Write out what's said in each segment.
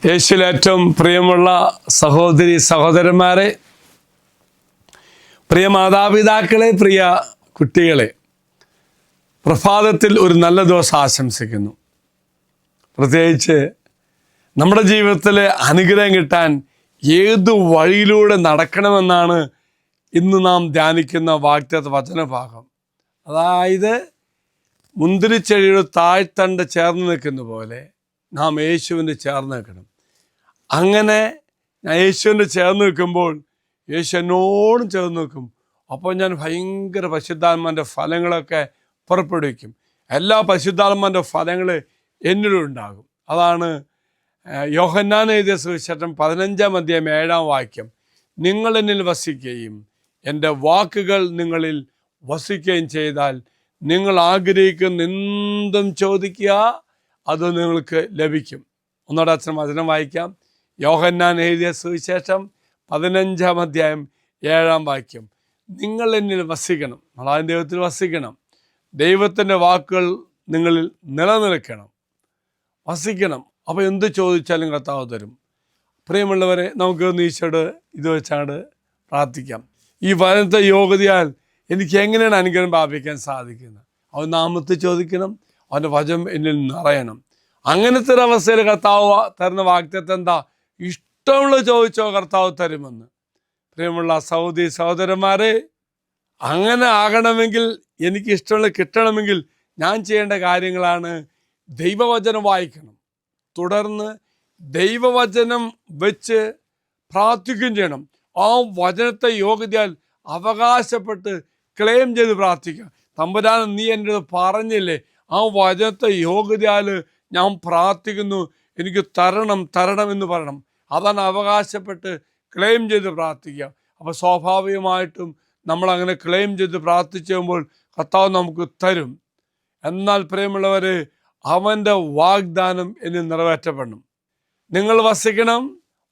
യേശുവിൽ ഏറ്റവും പ്രിയമുള്ള സഹോദരി സഹോദരന്മാരെ, പ്രിയ മാതാപിതാക്കളെ, പ്രിയ കുട്ടികളെ, പ്രഭാതത്തിൽ ഒരു നല്ല ദിവസം ആശംസിക്കുന്നു. പ്രത്യേകിച്ച് നമ്മുടെ ജീവിതത്തിൽ അനുഗ്രഹം കിട്ടാൻ ഏതു വഴിയിലൂടെ നടക്കണമെന്നാണ് ഇന്ന് നാം ധ്യാനിക്കുന്ന വാഗ്ദത്ത വചനഭാഗം. അതായത് മുന്തിരിച്ചെടിയുടെ താഴ്ത്തണ്ട് ചേർന്ന് നിൽക്കുന്ന പോലെ നാം യേശുവിൻ്റെ ചേർന്ന് നിൽക്കണം. അങ്ങനെ ഞാൻ യേശുവിൻ്റെ ചേർന്ന് നിൽക്കുമ്പോൾ യേശു എന്നോടും ചേർന്ന് നിൽക്കും. അപ്പോൾ ഞാൻ ഭയങ്കര പരിശുദ്ധാത്മാവിൻ്റെ ഫലങ്ങളൊക്കെ പുറപ്പെടുവിക്കും. എല്ലാ പരിശുദ്ധാത്മാവിൻ്റെ ഫലങ്ങൾ എന്നിലുണ്ടാകും. അതാണ് യോഹന്നാൻ എഴുതിയ സുവിശേഷം 15-ാം അധ്യായം 7-ാം വാക്യം. നിങ്ങൾ എന്നിൽ വസിക്കുകയും എൻ്റെ വാക്കുകൾ നിങ്ങളിൽ വസിക്കുകയും ചെയ്താൽ നിങ്ങൾ ആഗ്രഹിക്കുന്ന എന്തും ചോദിക്കുക, അത് നിങ്ങൾക്ക് ലഭിക്കും. ഒന്നോടെ അച്ഛൻ വചനം വായിക്കാം. യോഹന്നാൻ എഴുതിയ സുവിശേഷം 15-ാം അധ്യായം 7-ാം വാക്യം. നിങ്ങൾ എന്നിൽ വസിക്കണം. നമ്മളാദ്യം ദൈവത്തിൽ വസിക്കണം. ദൈവത്തിൻ്റെ വാക്കുകൾ നിങ്ങളിൽ നിലനിൽക്കണം, വസിക്കണം. അപ്പോൾ എന്ത് ചോദിച്ചാലും കർത്താവ് തരും. പ്രിയമുള്ളവരെ, നമുക്ക് ഈശോയോട് ഇത് വെച്ചാണ് പ്രാർത്ഥിക്കാം. ഈ വചനത്തെ യോഗ്യതയാൽ എനിക്ക് എങ്ങനെയാണ് അനുഗ്രഹം പ്രാപിക്കാൻ സാധിക്കുന്നത്? അവൻ നാമത്തിൽ ചോദിക്കണം, അവൻ്റെ വചനം എന്നിൽ നിറയണം. അങ്ങനത്തെ ഒരു അവസ്ഥയിൽ കർത്താവ് തരുന്ന വാഗ്ദത്തം എന്താ? ഇഷ്ടമുള്ള ചോദിച്ചോ, കർത്താവ് തരുമെന്ന്. പ്രിയമുള്ള സഹോദരി സഹോദരന്മാരെ, അങ്ങനെ ആകണമെങ്കിൽ, എനിക്ക് ഇഷ്ടമുള്ള കിട്ടണമെങ്കിൽ ഞാൻ ചെയ്യേണ്ട കാര്യങ്ങളാണ്: ദൈവവചനം വായിക്കണം, തുടർന്ന് ദൈവവചനം വെച്ച് പ്രാർത്ഥിക്കുകയും ചെയ്യണം. ആ വചനത്തെ യോഗ്യതയാൽ അവകാശപ്പെട്ട് ക്ലെയിം ചെയ്ത് പ്രാർത്ഥിക്കുക. തമ്പുരാൻ, നീ എൻ്റെ പറഞ്ഞില്ലേ, ആ വചനത്തെ യോഗ്യതയാൽ ഞാൻ പ്രാർത്ഥിക്കുന്നു, എനിക്ക് തരണം എന്ന് പറയണം. അതാണ് അവകാശപ്പെട്ട് ക്ലെയിം ചെയ്ത് പ്രാർത്ഥിക്കുക. അപ്പോൾ സ്വാഭാവികമായിട്ടും നമ്മളങ്ങനെ ക്ലെയിം ചെയ്ത് പ്രാർത്ഥിച്ചുമ്പോൾ കർത്താവ് നമുക്ക് തരും. എന്നാൽ പ്രിയമുള്ളവർ, അവൻ്റെ വാഗ്ദാനം എന്നിൽ നിറവേറ്റപ്പെടണം. നിങ്ങൾ വസിക്കണം,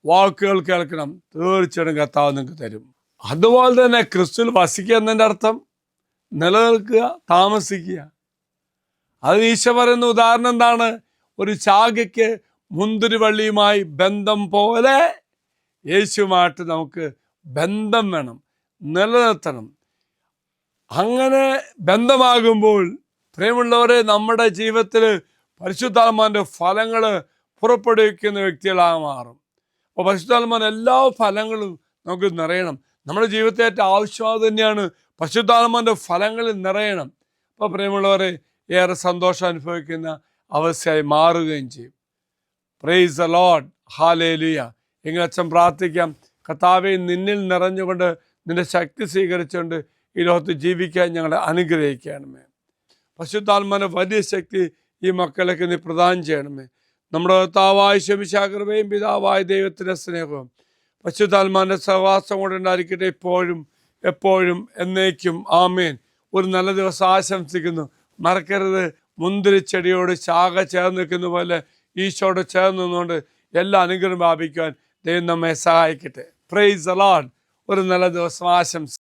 വാക്കുകൾ കേൾക്കണം, തീർച്ചയായിട്ടും കർത്താവ് നിങ്ങൾക്ക് തരും. അതുപോലെ തന്നെ ക്രിസ്തുവിൽ വസിക്കുക എന്നതിൻ്റെ അർത്ഥം നിലനിൽക്കുക, താമസിക്കുക. അത് ഈശോ പറയുന്ന ഉദാഹരണം എന്താണ്? ഒരു ശാഖയ്ക്ക് മുന്തിരിവള്ളിയുമായി ബന്ധം പോലെ യേശുവുമായിട്ട് നമുക്ക് ബന്ധം വേണം, നിലനിർത്തണം. അങ്ങനെ ബന്ധമാകുമ്പോൾ പ്രിയമുള്ളവരെ, നമ്മുടെ ജീവിതത്തിൽ പരിശുദ്ധാത്മാവിൻ്റെ ഫലങ്ങൾ പുറപ്പെടുവിക്കുന്ന വ്യക്തികളായി മാറും. അപ്പോൾ പരിശുദ്ധാത്മാവിൻ്റെ എല്ലാ ഫലങ്ങളും നമുക്ക് നിറയണം. നമ്മുടെ ജീവിതത്തെ ഏറ്റവും ആവശ്യമായി തന്നെയാണ് പരിശുദ്ധാത്മാവിൻ്റെ ഫലങ്ങളിൽ നിറയണം. അപ്പോൾ പ്രിയമുള്ളവരെ, ഏറെ സന്തോഷം അനുഭവിക്കുന്ന അവസ്ഥയായി മാറുകയും ചെയ്യും. Praise the Lord, hallelujah. എങ്ങനെ അച്ഛൻ പ്രാർത്ഥിക്കാം. കർത്താവേ, നിന്നിൽ നിറഞ്ഞുകൊണ്ട് നിന്റെ ശക്തി സ്വീകരിച്ചുകൊണ്ട് ഈ ലോകത്ത് ജീവിക്കാൻ ഞങ്ങളെ അനുഗ്രഹിക്കണമേ. പരിശുദ്ധാത്മാവിൻ്റെ വലിയ ശക്തി ഈ മക്കളൊക്കെ നീ പ്രദാനം ചെയ്യണമേ. നമ്മുടെ കർത്താവായ ശമിശാകൃപയും പിതാവായ ദൈവത്തിൻ്റെ സ്നേഹവും പരിശുദ്ധാത്മാവിൻ്റെ സഹവാസം കൊണ്ടുണ്ടായിരിക്കട്ടെ, ഇപ്പോഴും എപ്പോഴും എന്നേക്കും. ആമേൻ. ഒരു നല്ല ദിവസം ആശംസിക്കുന്നു. മറക്കരുത്, മുന്തിരിച്ചെടിയോട് ശാഖ ചേർന്ന് നിൽക്കുന്ന പോലെ ഈശോയോട് ചേർന്ന് നിന്നുകൊണ്ട് എല്ലാ അനുഗ്രഹം പ്രാപിക്കുവാൻ ദൈവം നമ്മെ സഹായിക്കട്ടെ. Praise the Lord. ഒരു നല്ല ദിവസം ആശംസിക്കുന്നു.